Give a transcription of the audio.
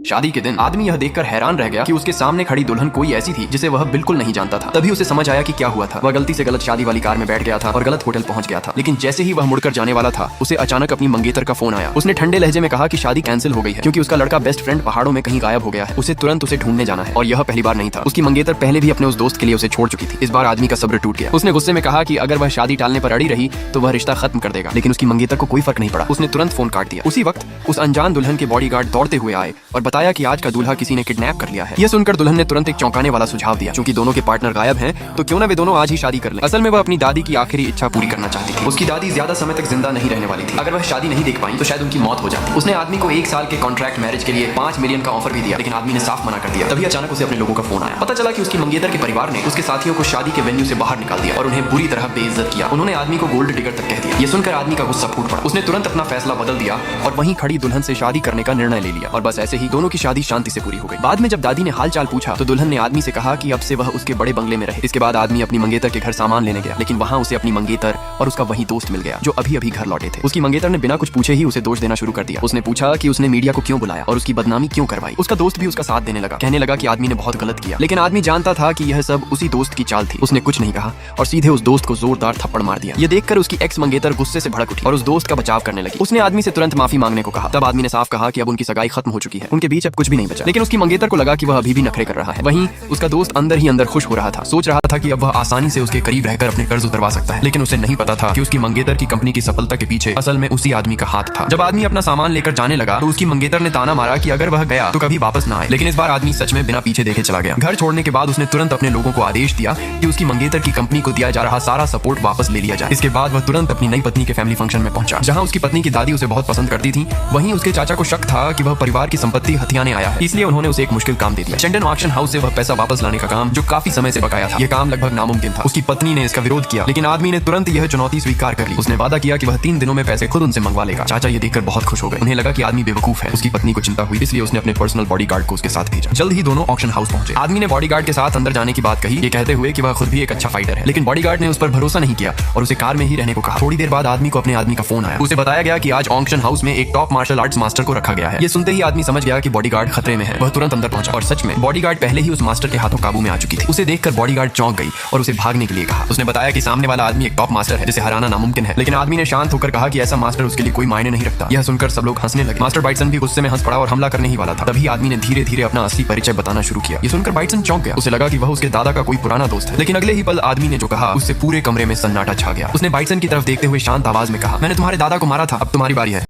शादी के दिन आदमी यह देखकर हैरान रह गया कि उसके सामने खड़ी दुल्हन कोई ऐसी थी जिसे वह बिल्कुल नहीं जानता था। तभी उसे समझ आया कि क्या हुआ था। वह गलती से गलत शादी वाली कार में बैठ गया था और गलत होटल पहुंच गया था। लेकिन जैसे ही वह मुड़कर जाने वाला था, उसे अचानक अपनी मंगेतर का फोन आया। उसने ठंडे लहजे में कहा कि शादी कैंसिल हो गई है क्योंकि उसका लड़का बेस्ट फ्रेंड पहाड़ों में कहीं गायब हो गया है। उसे तुरंत उसे ढूंढने जाना है। और यह पहली बार नहीं था। उसकी मंगेतर पहले भी अपने उस दोस्त के लिए उसे छोड़ चुकी थी। इस बार आदमी का सब्र टूट गया। उसने गुस्से में कहा कि अगर वह शादी टालने पर अड़ी रही तो वह रिश्ता खत्म कर देगा। लेकिन उसकी मंगेतर को कोई फर्क नहीं पड़ा। उसने तुरंत फोन काट दिया। उसी वक्त उस अनजान दुल्हन के बॉडीगार्ड दौड़ते हुए आए और बताया कि आज का दूल्हा किसी ने किडनैप कर लिया है। यह सुनकर दुल्हन ने तुरंत एक चौंकाने वाला सुझाव दिया। क्योंकि दोनों के पार्टनर गायब हैं, तो क्यों ना वे दोनों आज ही शादी कर लें। असल में वह अपनी दादी की आखिरी इच्छा पूरी करना चाहती थी। उसकी दादी ज्यादा समय तक जिंदा नहीं रहने वाली थी। अगर वह शादी नहीं देख पाई तो शायद उनकी मौत हो जाती। उसने आदमी को 1 साल के कॉन्ट्रैक्ट मैरिज के लिए 5 मिलियन का ऑफर भी दिया, लेकिन आदमी ने साफ मना कर दिया। तभी अचानक उसे अपने लोगों का फोन आया। पता चला कि उसकी मंगेतर के परिवार ने उसके साथियों को शादी के वेन्यू से बाहर निकाल दिया और उन्हें बुरी तरह बेइज्जत किया। उन्होंने आदमी को गोल्ड डिगर तक कह दिया। ये सुनकर आदमी का गुस्सा फूट पड़ा। उसने तुरंत अपना फैसला बदल दिया और वहीं खड़ी दुल्हन से शादी करने का निर्णय ले लिया। और बस ऐसे ही दोनों की शादी शांति से पूरी हो गई। बाद में जब दादी ने हाल चाल पूछा तो दुल्हन ने आदमी से कहा कि अब से वह उसके बड़े बंगले में रहे। इसके बाद आदमी अपनी मंगेतर के घर सामान लेने गया, लेकिन वहां उसे अपनी मंगेतर और उसका वही दोस्त मिल गया जो अभी अभी घर लौटे थे। उसकी मंगेतर ने बिना कुछ पूछे ही उसे दोष देना शुरू कर दिया। उसने पूछा कि उसने मीडिया को क्यों बुलाया और उसकी बदनामी क्यों करवाई। उसका दोस्त भी उसका साथ देने लगा, कहने लगा कि आदमी ने बहुत गलत किया। लेकिन आदमी जानता था कि यह सब उसी दोस्त की चाल थी। उसने कुछ नहीं कहा और सीधे उस दोस्त को जोरदार थप्पड़ मार दिया। ये देखकर उसकी एक्स मंगेतर गुस्से से भड़क उठी और उस दोस्त का बचाव करने लगी। उसने आदमी से तुरंत माफी मांगने को कहा। तब आदमी ने साफ कहा कि अब उनकी सगाई खत्म हो चुकी है, उनके बीच अब कुछ भी नहीं बचा। लेकिन उसकी मंगेतर को लगा कि वह अभी भी नखरे कर रहा है। वहीं उसका दोस्त अंदर ही अंदर खुश हो रहा था। सोच रहा था कि अब वह आसानी से उसके करीब रहकर अपने कर्ज उतरवा सकता है। लेकिन उसे नहीं पता था कि उसकी मंगेतर की कंपनी की सफलता के पीछे असल में उसी आदमी का हाथ था। जब आदमी अपना सामान लेकर जाने लगा तो उसकी मंगेतर ने ताना मारा कि अगर वह गया तो कभी वापस ना आए। लेकिन इस बार आदमी सच में बिना पीछे देखे चला गया। घर छोड़ने के बाद उसने तुरंत अपने लोगों को आदेश दिया कि उसकी मंगेतर की कंपनी को दिया जा रहा सारा सपोर्ट वापस ले लिया जाए। इसके बाद वह तुरंत अपनी नई पत्नी के फैमिली फंक्शन में पहुंचा, जहां उसकी पत्नी की दादी उसे बहुत पसंद करती थी। वहीं उसके चाचा को शक था कि वह परिवार की संपत्ति हथियाने आया है, इसलिए उन्होंने उसे एक मुश्किल काम दे दिया। शेंडन ऑक्शन हाउस से वह पैसा वापस लाने का काम, जो काफी समय से बकाया था। यह काम लगभग नामुमकिन था। उसकी पत्नी ने इसका विरोध किया, लेकिन आदमी ने तुरंत यह चुनौती स्वीकार कर ली। उसने वादा किया कि वह 3 दिनों में पैसे खुद उनसे मंगवा लेगा। चाचा ये देखकर बहुत खुश हो गए। उन्हें लगा कि आदमी बेवकूफ है। उसकी पत्नी को चिंता हुई, इसलिए उसने अपने पर्सनल बॉडीगार्ड को उसके साथ भेजा। जल्द ही दोनों ऑक्शन हाउस पहुंचे। आदमी ने बॉडीगार्ड के साथ अंदर जाने की बात कही, ये कहते हुए कि वह खुद भी एक अच्छा फाइटर है। लेकिन बॉडीगार्ड ने उस पर भरोसा नहीं किया और उसे कार में ही रहने को कहा। थोड़ी देर बाद आदमी को अपने आदमी का फोन आया। उसे बताया गया कि आज ऑक्शन हाउस में एक टॉप मार्शल आर्ट्स मास्टर को रखा गया है। ये सुनते ही आदमी समझ गया कि बॉडीगार्ड खतरे में है। वह तुरंत अंदर पहुंचा और सच में बॉडीगार्ड पहले ही उस मास्टर के हाथों काबू में आ चुकी थी। उसे देखकर बॉडीगार्ड चौंक गई और उसे भागने के लिए कहा। उसने बताया कि सामने वाला आदमी एक टॉप मास्टर है जिसे हराना नामुमकिन है। लेकिन आदमी ने शांत होकर कहा कि ऐसा मास्टर उसके लिए कोई मायने नहीं रखता। यह सुनकर सब लोग हंसने लगे। मास्टर बाइटसन भी गुस्से में हंस पड़ा और हमला करने ही वाला था। तभी आदमी ने धीरे धीरे अपना असली परिचय बताना शुरू किया। ये सुनकर बाइटसन चौंक गया। उसे लगा कि वह उसके दादा का कोई पुराना दोस्त है। लेकिन अगले ही पल आदमी ने जो कहा उससे पूरे कमरे में सन्नाटा छा गया। उसने बाइटसन की तरफ देखते हुए शांत आवाज में कहा, मैंने तुम्हारे दादा को मारा था, अब तुम्हारी बारी है।